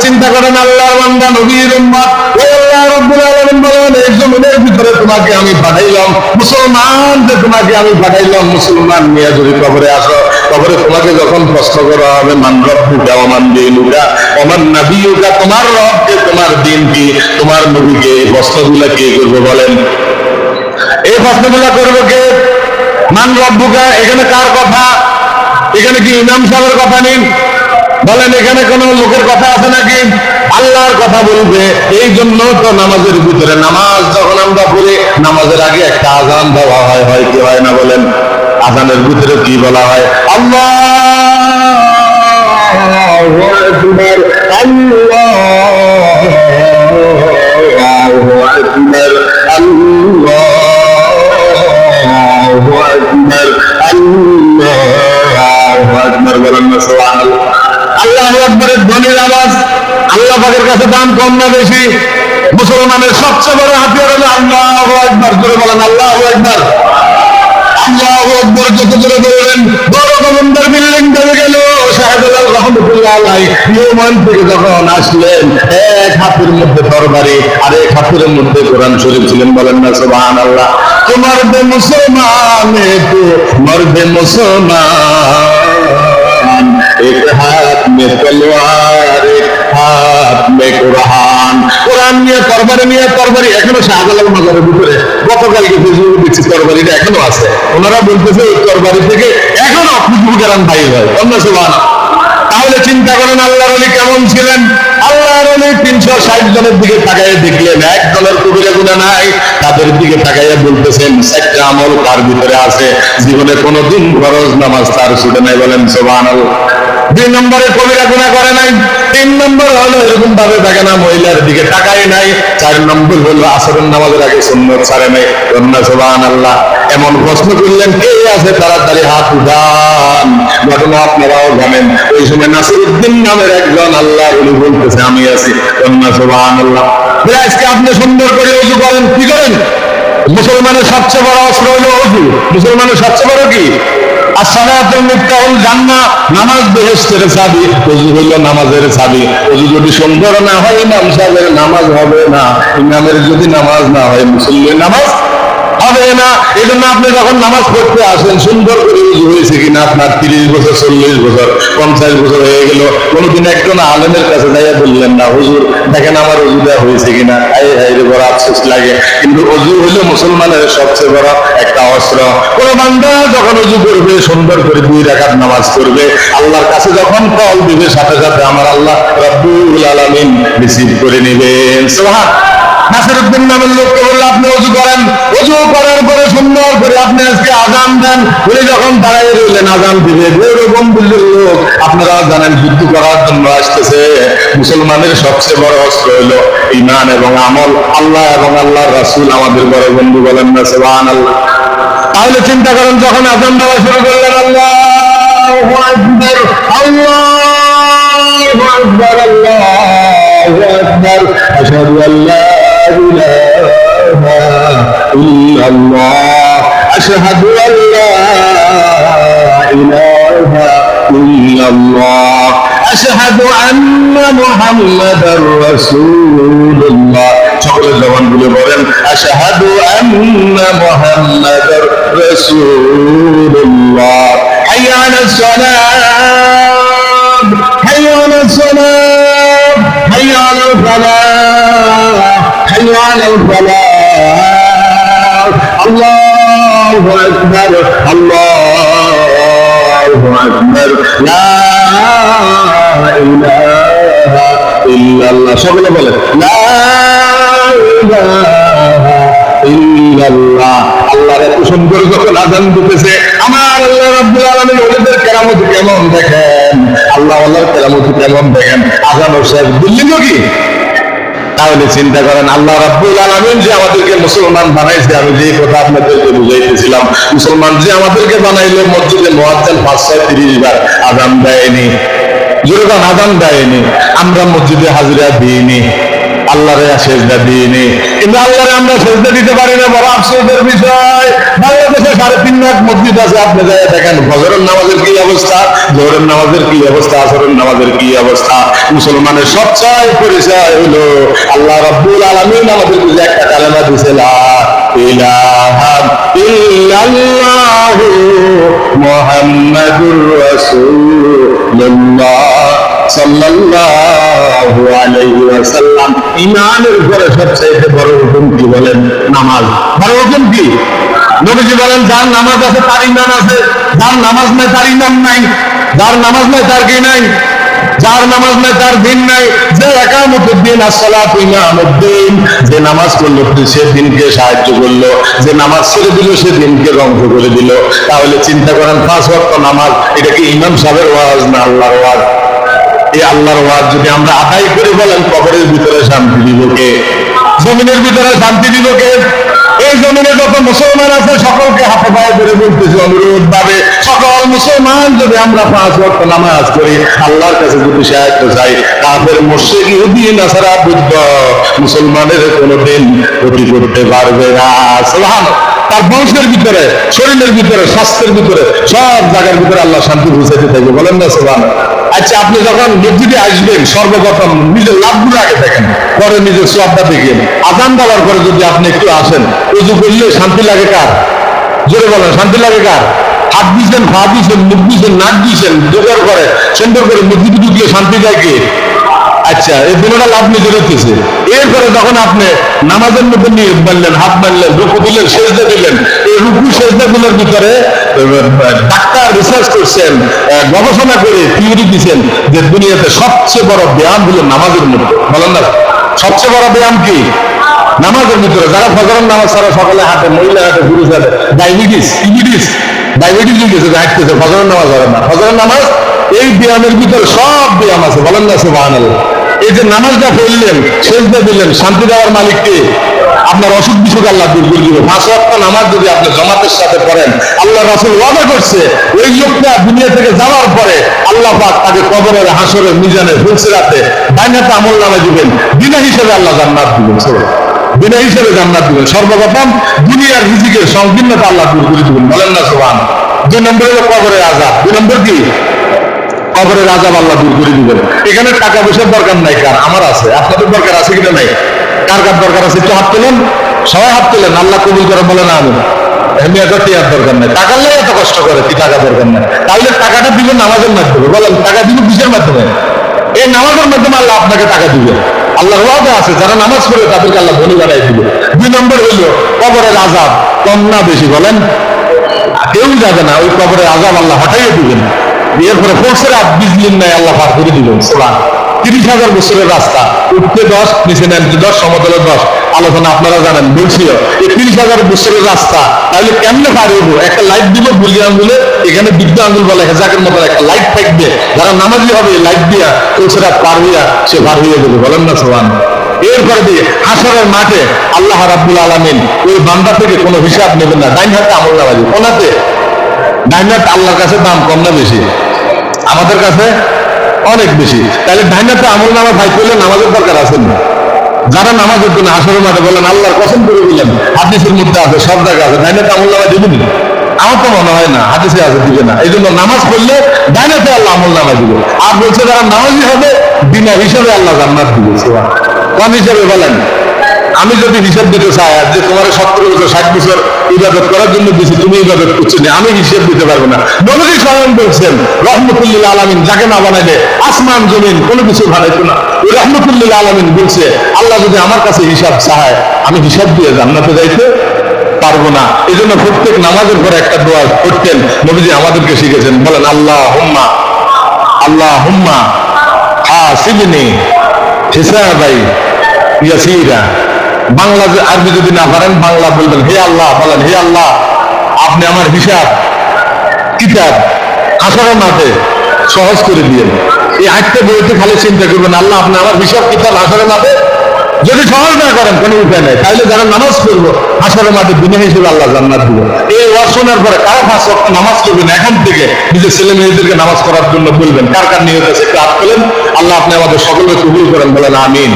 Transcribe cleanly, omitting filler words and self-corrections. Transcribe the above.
চিন্তা করেন আল্লাহর বান্দা নবীর উম্মত, ও আল্লাহ রাব্বুল আলামিন বলেন এই জমিনের ভিতরে তোমাকে আমি পাঠাইলাম মুসলমান, যে তোমাকে আমি পাঠাইলাম মুসলমান নিয়ে যদি কবরে আসো, কবরে তোমাকে যখন প্রশ্ন করা হবে মান রব্বুকা ওয়া মান দীনুকা ওয়া মান নাবিয়ুকা, তোমার রব কে, তোমার দিন কি, তোমার নবীকে, এই প্রশ্নগুলো কে করবে বলেন? এই প্রশ্নগুলো করবে কে? মান রব্বুকা, এখানে কার কথা? এখানে কি ইমাম সাহেবের কথা নেই? বলেন এখানে কোন লোকের কথা আছে নাকি? আল্লাহর কথা বলবে। এই জন্য তো নামাজের ভিতরে, নামাজ যখন আমরা পড়ি নামাজের আগে একটা আযান দেওয়া হয়, হয় কি হয় না বলেন? আযানের ভিতরে কি বলা হয়? আল্লাহু আকবার, আল্লাহু আকবার, আল্লাহু আকবার, আল্লাহু আকবার, বলেন না সুবহানাল্লাহ। আল্লাহু আকবারের ধ্বনির আওয়াজ আল্লাহ পাকের কাছে দাম কম না বেশি? মুসলমানের সবচেয়ে বড় হাতিয়ার হলো আল্লাহু আকবার। জোরে বলেন আল্লাহু আকবার। আল্লাহু আকবার যত জোরে বললেন, বড় কমন্ডার বিল্ডিং ভেঙে গেল। শাহজালাল রহমাতুল্লাহ আলাইহি ইয়েমেন থেকে যখন আসলেন, এক হাতের মধ্যে তরবারি আর এক হাতের মধ্যে কোরআন শরীফ ছিলেন, বলেন না সুবহানাল্লাহ। তোমার দে মুসলমান, তো মর্দে মুসলমান, এক হাত মে তলোয়ার এক হাত মে কোরআন। কোরআন নিয়ে তরবারি এখনো শাহজালাল মাজারের ভিতরে গতকালকে ফেসবুকে দেখছি তরবারিটা এখনো আছে। ওনারা বলতেছে ওই তরবারি থেকে এখনো খুশবু গান বাইর হয়। সুবহানাল্লাহ। তাহলে চিন্তা করেন আল্লাহর ওলি কেমন ছিলেন। আল্লাহর ওলি 360 জনের দিকে তাকাইয়া দেখলেন একজনের কবিরা গুনাহ নাই, তাদের দিকে তাকাইয়া বলতেছেন 4টা আমল তার ভিতরে আছে, জীবনে কোনোদিন ফরজ নামাজ তার ছুটে নাই, বলেন সুবহানাল্লাহ। 2 নম্বরে কবিরা গুনাহ করে নাই। 3 নম্বর হলো এরকম ভাবে থাকে না, মহিলার দিকে তাকাই নাই। 4 নম্বর হলো আসরের নামাজের আগে সুন্নত ছাড়ে নাই, বলেন সুবহানাল্লাহ। এমন প্রশ্ন করলেন, কে আছে তাড়াতাড়ি হাত উঠান। ঘটনা আপনারাও জানেন, ওই সময় নাসিরউদ্দিন নামের একজন আল্লাহর ওলি বলতেছে আমি আছি, বলেন সুবহানাল্লাহ। আজকে আপনি সুন্দর করে ওযু করেন, কি করেন? মুসলমানের সবচেয়ে বড় অস্ত্র হলো ওযু। মুসলমানের সবচেয়ে বড় কি? আসসালাতু মিফতাহুল জান্নাহ, নামাজ বেহেশতের চাবি। ওযু হলো নামাজের চাবি। ওযু যদি সুন্দর না হয় ইমাম সাহেবের নামাজ হবে না, ইমামের যদি নামাজ না হয় মুসল্লির নামাজ হবে না। এই জন্য আপনি যখন নামাজ পড়তে আসেন সুন্দর করে ওযু হয়েছে কিনা, আপনার 30 বছর 40 বছর 50 বছর হয়ে গেল, কোনোদিন একজন আলেমের কাছে যাইয়া বললেন না হুজুর দেখেন আমার ওযুটা হয়েছে কিনা। এই বড় আফসোস লাগে। কিন্তু ওযু হইল মুসলমানের সবচেয়ে বড় একটা অস্ত্র। কোন বান্দা যখন ওযু করবে সুন্দর করে 2 রাকাত নামাজ করবে, আল্লাহর কাছে যখন কল দিবে সাথে সাথে আমার আল্লাহ রব্বুল আলামিন রিসিভ করে নেবেন। সুবহানাল্লাহ। নাসিরউদ্দিন নামের লোককে বললো আপনি ওযু করেন, ওযু করার পরে সুন্দর করে আপনি আজকে আযান দেন। উনি যখন দাঁড়িয়ে রইলেন আযান দিবে, এরকম বললেন লোক আপনারা জানেন যুদ্ধ করার জন্য আসতেছে। মুসলমানের সবচেয়ে বড় অস্ত্র হলো ঈমান এবং আমল। আল্লাহ এবং আল্লাহর রাসূল আমাদের বড় বন্ধু, বলেন না সুবহানাল্লাহ। তাহলে চিন্তা করেন যখন আযান দেওয়া শুরু করলেন, আল্লাহু আকবার, আল্লাহু আকবার, আল্লাহু আকবার, আশহাদু আল্লা ইলাহা ইল্লাল্লাহ, আশহাদু আল্লা ইলাহা ইল্লাল্লাহ, আশহাদু আন্না মুহাম্মাদার রাসূলুল্লাহ। সকলে জবানগুলো বলেন আশহাদু আন্না মুহাম্মাদার রাসূলুল্লাহ। হাইয়া আলাস সালাত, হাইয়া আলাস সালাত, হাইয়া আলাল ফালাহ, হাইয়া আলাল ফালাহ। আল্লাহু আকবার, আল্লাহু আকবার, লা ইলাহা ইল্লাল্লাহ। সকলে বলে লা ইলাহা ইল্লাল্লাহ। আল্লাহর এত সুন্দর যখন আযান দিতেছে, আমার আল্লাহ রাব্বুল আলামিন ওদের কেরামত কেমন দেখেন, আল্লাহ আল্লাহর কেরামত কেমন দেখেন। আযান শেষ দিলেন কি? তাহলে চিন্তা করেন আল্লাহ রাব্বুল আলামিন যে আমাদেরকে মুসলমান বানাইছে, আমি যে কথা আপনাদেরকে বুঝাইতেছিলাম, মুসলমান যে আমাদেরকে বানাইলো, মসজিদে মুয়াজ্জিন 530 বার আযান দেয়নি, যেরকম আযান দেয়নি, আমরা মসজিদে হাজিরা দিইনি। আল্লাহরে সেজদা দিইনি, কিন্তু আল্লাহরে আমরা সেজদা দিতে পারি না। বড় আফসোসের বিষয়, বাংলাদেশে 3.5 লাখ মসজিদ আছে, আপনি যাই দেখেন ফজরের নামাজের কি অবস্থা, জোহরের নামাজের কি অবস্থা, আসরের নামাজের কি অবস্থা। মুসলমানের সবচেয়ে পরিচয় হলো আল্লাহ রাব্বুল আলামিন আমাদেরকে যে একটা কালেমা দিয়েছে, লা ইলাহা ইল্লাল্লাহু মুহাম্মাদুর রাসূলুল্লাহ সাল্লাল্লাহু আলাইহি ওয়াসাল্লাম। ঈমানের উপরে সবচেয়ে বড় হুকুম কি বলেন? নামাজ। বড় হুকুম কি? নবীজি বলেন, যার নামাজ আছে তার ঈমান আছে, যার নামাজ নাই তার ঈমান নাই, যার নামাজ নাই তার কি নাই, যার নামাজ নাই তার দিন নাই। যে ইকামতুদ্দিন as-সালাতু ইমামুদ্দিন, যে নামাজ পড়লো সে দিনকে সাহায্য করলো, যে নামাজ ছেড়ে দিল সে দিনকে ধ্বংস করে দিল। তাহলে চিন্তা করেন, 5 ওয়াক্ত নামাজ, এটা কি ইমাম সাহেবের ওয়াজ না আল্লাহর ওয়াজ? এই আল্লাহর ওয়াজ যদি আমরা আদায় করে বলেন, কবরের ভিতরে শান্তি দিব কে? জমিনের ভিতরে শান্তি দিব কে? এই জমিনে যত মুসলমান আছে সকলকে হাতে পায়ে ধরে বলতেছি অনুরোধ ভাবে, সকল মুসলমান যদি আমরা 5 ওয়াক্ত নামাজ করি, আল্লাহর কাছে যদি সাহায্য চাই, কাফের মুশরিক ইহুদি নাসারা বুদ্ধ মুসলমানের কোনোদিন ক্ষতি করতে পারবে না। সুবহানাল্লাহ। তার বংশের ভিতরে, শরীরের ভিতরে, স্বাস্থ্যের ভিতরে, সব জায়গার ভিতরে আল্লাহ শান্তি পৌঁছাইতে থাকবে। বলেন না সুবহানাল্লাহ। আচ্ছা, আপনি যখন মসজিদে আসবেন সর্বপ্রথম নিজের লাভগুলো আগে দেখেন, পরে নিজের সওয়াবটা দেখেন। আযান দেওয়ার পরে যদি আপনি একটু আসেন, ওযু করলে শান্তি লাগে কার? জোরে বলেন, শান্তি লাগে কার? হাত দিয়েছেন, পা দিয়েছেন, মুখ দিয়েছেন, নাক দিয়েছেন, জোগাড় করে সুন্দর করে মসজিদে ঢুকলে শান্তি যায় কে? আচ্ছা, এই দুটোটা লাভ নিজে রেখেছে। এরপরে যখন আপনি নামাজের মধ্যে নিয়ে বানলেন, হাত বানলেন, রুকু দিলেন, সেজদা দিলেন, এই রুকু সেজদা গুলোর ভিতরে ডাক্তার রিসার্চ করছেন, গবেষণা করে থিওরি দিচ্ছেন যে দুনিয়াতে সবচেয়ে বড় ব্যায়াম হলো নামাজের মধ্যে। বলেন না, সবচেয়ে বড় ব্যায়াম কি? নামাজের ভিতরে। যারা ফজরের নামাজ ছাড়া সকালে হাঁটে, মহিলা হাঁটে, পুরুষ হাঁটে, ডায়াবেটিস হয়ে গেছে, হাঁটতেছে, ফজরের নামাজ হবে না। ফজরের নামাজ এই ব্যায়ামের ভিতরে সব ব্যায়াম আছে। বলেন না সুবহানাল্লাহ। এই যে নামাজটা পড়লেন, সেজদা দিলেন, শান্তি দেওয়ার মালিক কে? আপনার অসুখ বিসুখ আল্লাহ দূর করে দিবে। 5 ওয়াক্ত নামাজ যদি আপনি জামাতের সাথে পড়েন, আল্লাহ রাসূল ওয়াদা করছে ওই লোকটা দুনিয়া থেকে যাওয়ার পরে আল্লাহ পাক তাকে কবরের, হাসরের, মিজানের, ফুলসিরাতে ডাইনাতে আমলনামা দিবেন, বিনা হিসেবে আল্লাহ জান্নাত দিবেন। বিনা হিসেবে জান্নাত দিবেন। সর্বপ্রথম দুনিয়ার রিজিকের সংকীর্ণতা আল্লাহ দূর করে দিবেন। বলেন না সুবহানাল্লাহ। 2 নম্বর হলো কবরের আযাব। 2 নম্বর কি? কবরের আযাব আল্লাহ দূর করে দিবেন। এখানে টাকা পয়সার দরকার নাই কার? আমার আছে। আপনাদের দরকার আছে কিনা নাই? কার কার দরকার আছে একটু হাত তোলেন। সবাই হাত তোলেন। আল্লাহ কবুল করে বলেন আমিন। এমনি এত টিয়ার দরকার নাই, টাকার লাই এত কষ্ট করে, কি টাকা দরকার নাই? তাহলে টাকাটা দিবেন নামাজের মাধ্যমে। বলেন, টাকা দিব কিসের মাধ্যমে? এই নামাজের মাধ্যমে আল্লাহ আপনাকে টাকা দিবে। আল্লাহর ওয়াদা আছে, যারা নামাজ পড়ে তাদেরকে আল্লাহ ধনী বানাই দিবে। 2 নম্বর হইল কবরের আযাব। কম না বেশি? বলেন, কেউ যাবে না, ওই কবরের আযাব আল্লাহ হটাইয়ে দিবেন। এরপরে ফুলসিরাত বিজলির নাই আল্লাহ পার করে দিবেন। সুবহান। 30,000 বছরের রাস্তা, উঠতে 10, নিচে নামতে 10, সমতলে 10। আলোচনা আপনারা জানেন, বলছিও এই 30,000 বছরের রাস্তা তাহলে কেমনে পার হইব? একটা লাইট দিব বুলি আঙ্গুলে, এখানে বিদ্যা আঙ্গুল বলে হেজাকের মতো একটা লাইট থাকবে, যারা নামাজি হবে লাইট দিয়া ফুলসিরাত পার হইয়া সে পার হইয়া দেবে। বলেন না সুবহান। এরপরে দিয়ে হাসরের মাঠে আল্লাহ রাব্বুল আলামিন ওই বান্দা থেকে কোনো হিসাব নেবেন না। ডাইন হাতে আমলনামা দিবেন। কোনাতে? ডাইন হাত আল্লাহর কাছে দাম কম না বেশি? আমাদের কাছে অনেক বেশি। তাহলে ডাইন হাতে আমলনামা ভাই করলে নামাজের দরকার আছে না? যারা নামাজের জন্য হাসরের মাঠে বলেন, আল্লাহর কসম করে দিলেন, হাদিসের মধ্যে আছে, সব জায়গায় আছে, ডাইন হাতে আমলনামা দিবেন? আমার তো মনে হয় না, হাদিসে আছে দিবে না। এই জন্য নামাজ পড়লে ডাইন হাতে আল্লাহ আমলনামা দিবে। আর বলছে যারা নামাজি হবে বিনা হিসাবে আল্লাহ জান্নাত দিবে। কোন হিসাবে বলেন? আমি যদি হিসাব দিতে চাই যে তোমার 70 বছর 60 বছর ইবাদত করার জন্য দিচ্ছি, তুমি ইবাদত করছো না, আমি হিসাব দিতে পারবো না। নবী স্বয়ং বলছেন রহমতুল লিল আলামিন, যাকে না বানাইলে আসমান জমিন কোনো কিছু বানাইতো না। ওই রহমতুল লিল আলামিন বলছে আল্লাহ যদি আমার কাছে হিসাব চায়, আমি হিসাব দিয়ে জান্নাতে যাইতে পারবো না। এই জন্য প্রত্যেক নামাজের পরে একটা দোয়া করতেন, নবীজি আমাদেরকে শিখেছেন। বলেন, আল্লাহুম্মা হাসিবনি হিসাবাই ইয়াসীরা। বাংলা আরবি যদি না পারেন, বাংলা বলবেন, হে আল্লাহ, বলেন হে আল্লাহ, আপনি আমার হিসাব কিতাব হাসরের মাঠে সহজ করে দিয়েন। এই 8টা বইতে খালি চিন্তা করবেন, আল্লাহ আপনি আমার হিসাব কিতাব হাসরের মাঠে যদি সহজ না করেন কোনো উপায় নেই। তাহলে যারা নামাজ পড়বো হাসরের মাঠে বিনা হিসেবে আল্লাহ জান্নাত দিবে। এই ওয়াজ শোনার পরে কারা 5 ওয়াক্ত নামাজ পড়বেন এখন থেকে নিজের ছেলে মেয়েদেরকে নামাজ পড়ার জন্য বলবেন। কার কার নিয়ত আছে একটু হাত তোলেন। আল্লাহ আপনি আমাদের সকলকে কবুল করেন। বলেন আমিন।